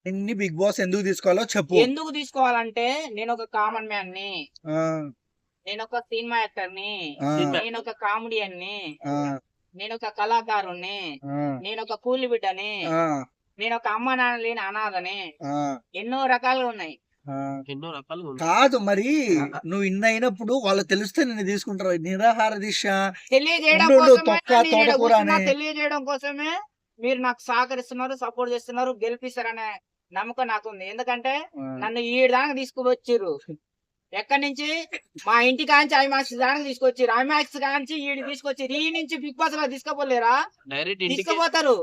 నిన్ని big boss ఎందుకు తీసుకోవాలో చెప్పు. ఎందుకు తీసుకోవాలంటే నేను ఒక కామన్ మ్యాన్ ని, ఆ, నేను ఒక సినిమా యాక్టర్ ని, ఆ, నేను ఒక కామెడియన్ ని, ఆ, నేను ఒక కళాకారుణ్ణి, ఆ, నేను ఒక కూలి బిడ్డని, ఆ, నేను ఒక అమ్మ నాన్న లేని అనాథని, ఆ, ఎన్నో రకాలుగా ఉన్నాయి. ఆ. ఎన్నో రకాలుగా ఉన్నాయి. కాదు మరి నువ్వు ఇన్ని అయినప్పుడు వాళ్ళు తెలిస్తే నిన్ను తీసుకుంటారు. నిరాహార దీక్ష తెలియజేయడం ఉండు, కోసమే తొక్క నేను ఈడ తోటకూర కూర్చున్నా, అని. తెలియజేయడం కోసమే మీరు నాకు సహకరిస్తున్నారు, సపోర్ట్ చేస్తున్నారు, గెలిపిస్తారనే నమ్మకం నాకుంది. ఎందుకంటే నన్ను ఈ దానికి తీసుకువచ్చిర్రు. ఎక్కడి నుంచి? మా ఇంటి కాంచి ఐమాక్స్ దానికి తీసుకొచ్చిర్రు. ఐమాక్స్ కాంచి ఈడి తీసుకొచ్చిర్రు. ఈ నుంచి బిగ్ బాస్ లో తీసుకుపోలేరా? డైరెక్ట్ ఇంటికి తీసుకుపోతారు.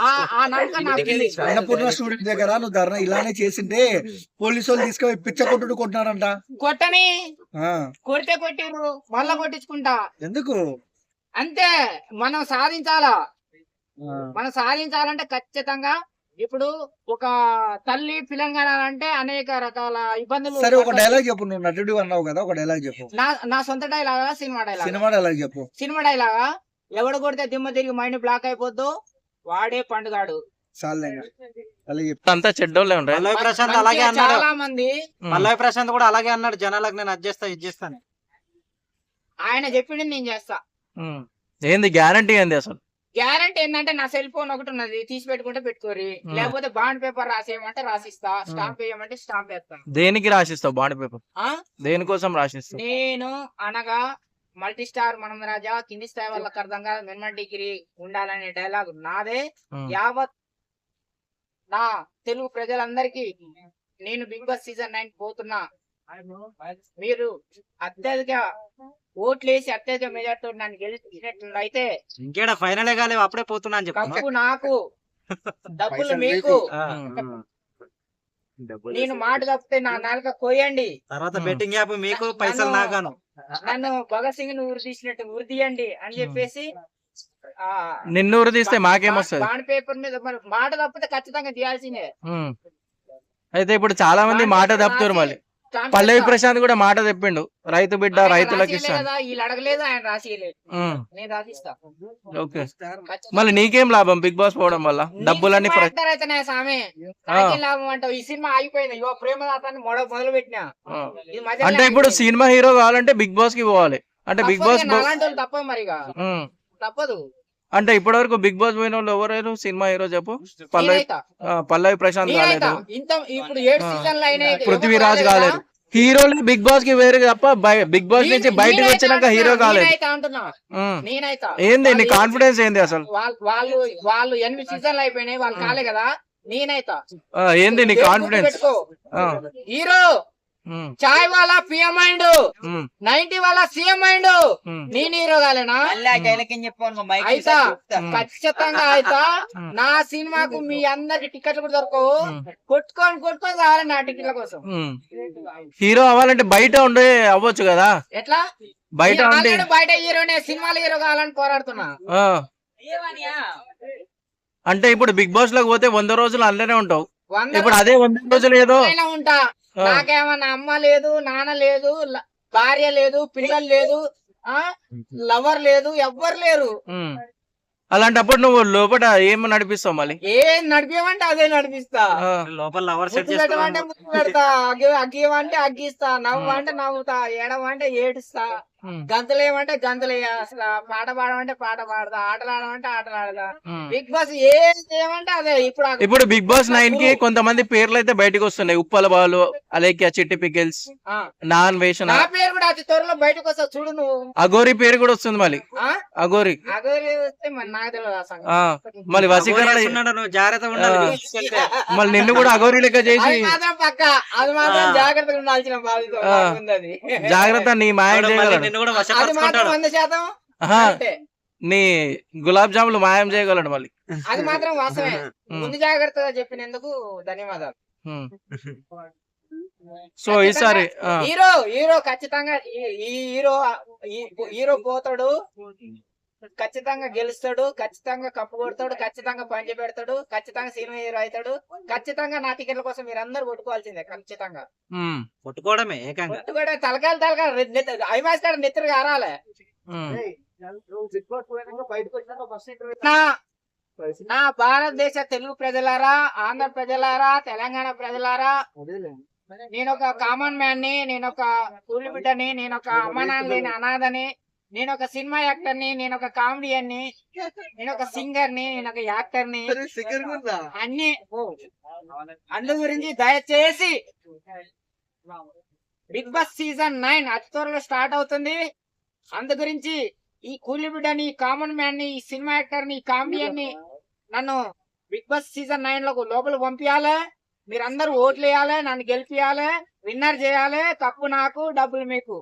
ఆ నమ్మకం నాకు ఉంది. అన్నపూర్ణ స్టూడెంట్ దగ్గర నువ్వు ధర్నా ఇలానే చేసింటే పోలీసు వాళ్ళు తీసుకుపోయి పిచ్చ కొట్టుడు కొట్టినారంట. కొట్టని ఆ, కొడితే కొట్టిర్రు, మళ్ళా కొట్టించుకుంటా. ఎందుకు? అంతే. మనం సాధించాలా. ఆ, మనం సాధించాలంటే ఖచ్చితంగా ఇప్పుడు ఒక తల్లి పిల్లంగానంటే అనేక రకాల ఇబ్బందులు సరే ఒక పడతాయి. డైలాగ్ చెప్పు. నువ్వు నటుడు అన్నావు కదా, ఒక డైలాగ్ చెప్పు. నా సొంత డైలాగా, సినిమా డైలాగా? సినిమా డైలాగ్ చెప్పు. సినిమా డైలాగా? ఎవడు కొడితే దిమ్మ తిరిగి మైండ్ బ్లాక్ అయిపోద్దు వాడే పండుగాడు. చాలే అలాగే చెప్పు. అంతా చెడ్డోళ్ళే ఉంటాయి. పల్లవి ప్రశాంత్ అలాగే అన్నాడు. చాలా మంది పల్లవి ప్రశాంత్ కూడా అలాగే అన్నాడు, జనాలకు నేను అది చేస్తా ఇది చేస్తాను. ఆయన చెప్పింది నేను చేస్తా. ఏంది గ్యారంటీ ఏంది అసలు? గ్యారంటీ ఏంటంటే నా సెల్ ఫోన్ ఒకటి ఉన్నది, తీసి పెట్టుకుంటే పెట్టుకోరి, లేకపోతే బాండ్ పేపర్ రాసేయమంటే రాసిస్తా, స్టాంప్ వేయమంటే స్టాంప్ వేస్తా. దేనికి రాసిస్తావు బాండ్ పేపర్? ఆ? దేనికోసం రాసిస్తావు? నేను అనగా మల్టీ స్టార్ మనం రాజా, కింది స్థాయి వాళ్ళకి అర్థం కాదు, మినిమం డిగ్రీ ఉండాలనే డైలాగ్ నాదే. యావత్ నా తెలుగు ప్రజలందరికీ నేను బిగ్ బాస్ సీజన్ 9 పోతున్నా. మీరు అత్యధిక ఓట్లేసి అత్యధిక మెజార్టీతో నన్ను గెలిచినట్లయితే ఇంకేడా ఫైనలే కాలేవు, అప్పుడే పోతున్నా అని చెప్పు. కప్పు నాకు, డబ్బులు మీకు. నేను మాట తప్పితే నా నాలుక కోయండి. తర్వాత బెట్టింగ్ యాప్ మీకు, పైసలు నాగాను. నన్ను భగత్ సింగ్ ను ఉరి తీసినట్టు ఉరి తీయండి అని చెప్పేసి నిన్ను ఊరు తీస్తే మాకేమొస్తుంది? బాండ్ పేపర్ మీద మరి మాట తప్పితే ఖచ్చితంగా తీయాల్సిందే. అయితే ఇప్పుడు చాలా మంది మాట తప్పుతారు. మళ్ళీ పల్లవి ప్రశాంత్ కూడా మాట తెప్పిండు, రైతు బిడ్డ రైతులకు ఇస్తాను. వీళ్ళు అడగలేదు, ఆయన రాసియలేదు, నేను రాసిస్తా. ఓకే, మళ్ళీ నీకేం లాభం బిగ్ బాస్ పోవడం వల్ల? డబ్బులన్నీ అయితేనే సామె లాభం అంటావు. ఈ సినిమా ఆగిపోయింది, ఇవో ప్రేమదాతాన్ని మొదలు పెట్టినా. అంటే ఇప్పుడు సినిమా హీరో కావాలంటే బిగ్ బాస్ కి పోవాలి అంటే బిగ్ బాస్ తప్ప మరిగా తప్పదు. అంటే ఇప్పటి వరకు బిగ్ బాస్ పోయిన వాళ్ళు ఎవరు సినిమా హీరో చెప్పు? పల్లవి ప్రశాంత్ కాలేదు, ఇప్పుడు 7 సీజన్లు అయినాయి, పృథ్వీరాజ్ కాలేదు. హీరోలు బిగ్ బాస్ కి వేరు తప్ప బిగ్ బాస్ నుంచి బయటకు వచ్చినాక హీరో కాలేదు. ఏంది నీ కాన్ఫిడెన్స్ ఏంది అసలు? వాళ్ళు 8 సీజన్లు అయిపోయినాయి, వాళ్ళు కాలే కదా. నేనైతా ఏంది నీ కాన్ఫిడెన్స్? హీరో చాయ్ వాలా పిఎం అయిండు, 90 వాలా సీఎం అయిండు, నేను హీరో కాలేనా? అయితా ఖచ్చితంగా అయితా. నా సినిమాకు మీ అందరికి టికెట్లు కూడా దొరకవు. కొట్టుకొని కావాలి నా టికెట్ల కోసం. హీరో అవ్వాలంటే బయట ఉండే అవ్వచ్చు కదా. ఎట్లా? బయట హీరోనే, సినిమాలో హీరో కావాలని పోరాడుతున్నా. అంటే ఇప్పుడు బిగ్ బాస్ లోకి పోతే 100 రోజులు అందులోనే ఉంటావు. ఇప్పుడు అదే 100 రోజులు ఏదో ఉంటా. నాకేమన్నా అమ్మ లేదు, నాన్న లేదు, భార్య లేదు, పిల్లలు లేదు, లవర్ లేదు, ఎవ్వరు లేరు. అలాంటప్పుడు నువ్వు లోపల ఏం నడిపిస్తావు? మళ్ళీ ఏం నడిపేమంటే అదే నడిపిస్తా. లోపల ముద్దు పెట్టమంటే ముద్దు పెడతా, అగ్గిమంటే అగ్గిస్తా, నవ్వంటే నవ్వుతా, ఏడమంటే ఏడుస్తా, గంతులేమంటే గంతులేస్తా, పాట పాడమంటే పాట పాడతా, ఆటలాడమంటే ఆటలాడతా. బిగ్ బాస్ ఏం చేయమంటే అదే. ఇప్పుడు బిగ్ బాస్ 9 కి కొంతమంది పేర్లు అయితే బయటకు వస్తున్నాయి. ఉప్పల బాలు, అలేఖ్య, చిట్టి పికిల్స్, నాన్ వేషన్. నా పేరు కూడా అతి త్వరలో బయటకు వస్తా చూడు నువ్వు. అఘోరి పేరు కూడా వస్తుంది మళ్ళీ. అఘోరి వస్తే మరి నాకు తెలియదు. మళ్ళీ వసీకరణ జాగ్రత్త ఉండాలి. మళ్ళీ నిన్ను కూడా అఘోరి లెక్క చేసి పక్క అది మాత్రం జాగ్రత్తగా ఉండాల్సిన బాధ్యత. జాగ్రత్త, నీ మాయం చేయగలడు. అది మాత్రం 100% నీ గులాబ్ జాములు మాయం చేయగలడు మళ్ళీ. అది మాత్రం వాస్తవమే. ముందు జాగ్రత్తగా చెప్పినందుకు ధన్యవాదాలు. సో ఈసారి హీరో ఖచ్చితంగా హీరో పోతాడు, ఖచ్చితంగా గెలుస్తాడు, ఖచ్చితంగా కప్పు కొడతాడు, ఖచ్చితంగా పంచి పెడతాడు, ఖచ్చితంగా సినిమా హీరో అవుతాడు. ఖచ్చితంగా నా టికెట్ల కోసం మీరు అందరు కొట్టుకోవాల్సిందే. ఖచ్చితంగా కొట్టుకోవడమే ఏకంగా. తలకాయలు ఐమాస్ కాడ నెత్తిరి కారాలే. నా భారతదేశ తెలుగు ప్రజలారా, ఆంధ్ర ప్రజలారా, తెలంగాణ ప్రజలారా, నేను ఒక కామన్ మ్యాన్ ని, నేను ఒక కూలి బిడ్డని, నేను ఒక అమ్మ నాన్న లేని అనాథని, నేను ఒక సినిమా యాక్టర్ ని, నేను ఒక కామెడియన్ ని, నేను ఒక సింగర్ ని, నేను ఒక యాక్టర్ ని, అన్ని అందు గురించి దయచేసి బిగ్ బాస్ సీజన్ 9 అతి త్వరలో స్టార్ట్ అవుతుంది. అందు గురించి ఈ కూలి బిడ్డని, ఈ కామన్ మ్యాన్ ని, ఈ సినిమా యాక్టర్ ని, ఈ కామెడియన్ ని నన్ను బిగ్ బాస్ సీజన్ 9 లో లోపల పంపించాలి. మీరందరూ ఓట్లు వేయాలి, నన్ను గెలిపియాలి, విన్నర్ చేయాలి. కప్పు నాకు, డబ్బులు మీకు.